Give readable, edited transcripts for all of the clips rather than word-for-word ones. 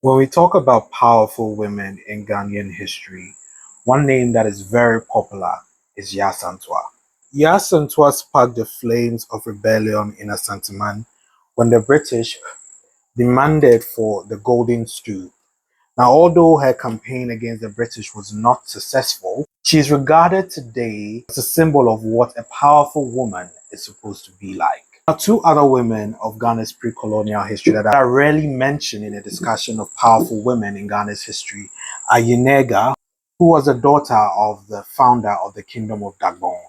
When we talk about powerful women in Ghanaian history, one name that is very popular is Yaa Asantewaa. Yaa Asantewaa sparked the flames of rebellion in Asanteman when the British demanded for the Golden Stool. Now, although her campaign against the British was not successful, she is regarded today as a symbol of what a powerful woman is supposed to be like. Now, two other women of Ghana's pre-colonial history that are rarely mentioned in a discussion of powerful women in Ghana's history are Yennega, who was the daughter of the founder of the Kingdom of Dagbon,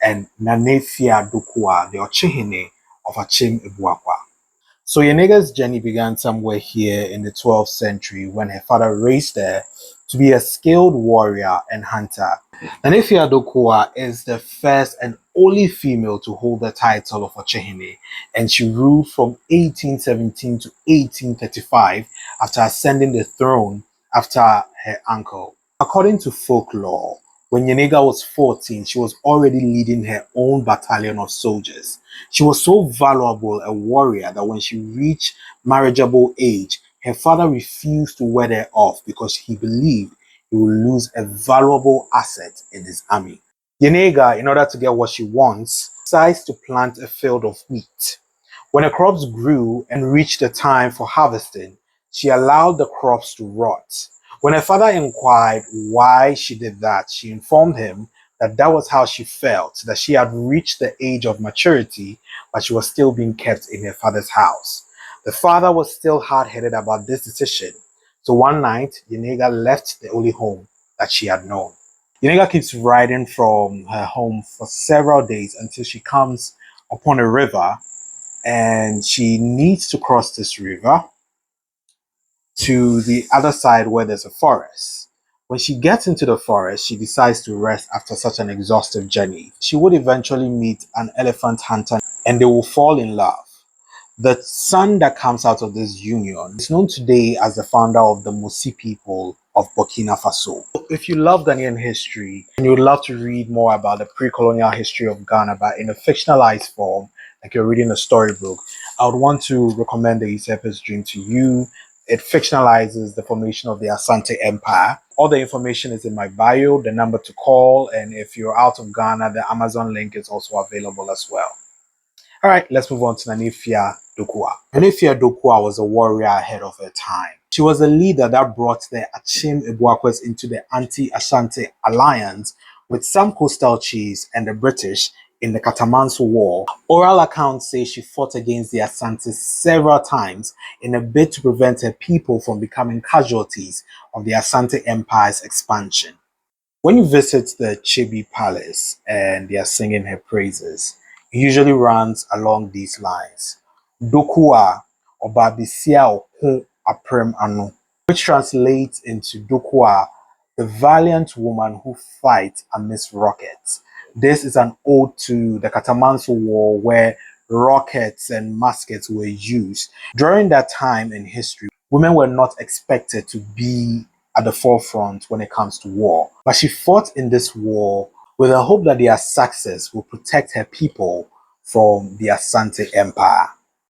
and Afia Dokuaa, the Ochihene of Achim Ebuakwa. So Yennega's journey began somewhere here in the 12th century when her father raised her to be a skilled warrior and hunter. And Afia Dokuaa is the first and only female to hold the title of Ochehene, and she ruled from 1817 to 1835 after ascending the throne after her uncle. According to folklore, when Yennega was 14, she was already leading her own battalion of soldiers. She was so valuable a warrior that when she reached marriageable age, her father refused to wed her off because he believed he would lose a valuable asset in his army. Yennega, in order to get what she wants, decides to plant a field of wheat. When the crops grew and reached the time for harvesting, she allowed the crops to rot. When her father inquired why she did that, she informed him that that was how she felt, that she had reached the age of maturity, but she was still being kept in her father's house. The father was still hard-headed about this decision, so one night, Yennega left the only home that she had known. Yennega keeps riding from her home for several days until she comes upon a river, and she needs to cross this river to the other side where there's a forest. When she gets into the forest, she decides to rest after such an exhaustive journey. She would eventually meet an elephant hunter and they will fall in love. The son that comes out of this union is known today as the founder of the Musi people of Burkina Faso. If you love Ghanaian history and you would love to read more about the pre-colonial history of Ghana, but in a fictionalized form, like you're reading a storybook, I would want to recommend the Usurper's Dream to you. It fictionalizes the formation of the Asante Empire. All the information is in my bio, the number to call, and if you're out of Ghana, the Amazon link is also available as well. All right, let's move on to Afia Dokuaa. Afia Dokuaa was a warrior ahead of her time. She was a leader that brought the Achim Ebuakwas into the anti-Ashanti alliance with some coastal chiefs and the British in the Catamanso War. Oral accounts say she fought against the Asantes several times in a bid to prevent her people from becoming casualties of the Asante Empire's expansion. When you visit the Chibi Palace and they are singing her praises, it usually runs along these lines. Dokuaa Obabisia Oku Aprem Anu, which translates into Dokuaa, the valiant woman who fights amidst rockets. This is an ode to the Catamanso War where rockets and muskets were used. During that time in history, women were not expected to be at the forefront when it comes to war. But she fought in this war with the hope that their success will protect her people from the Asante Empire.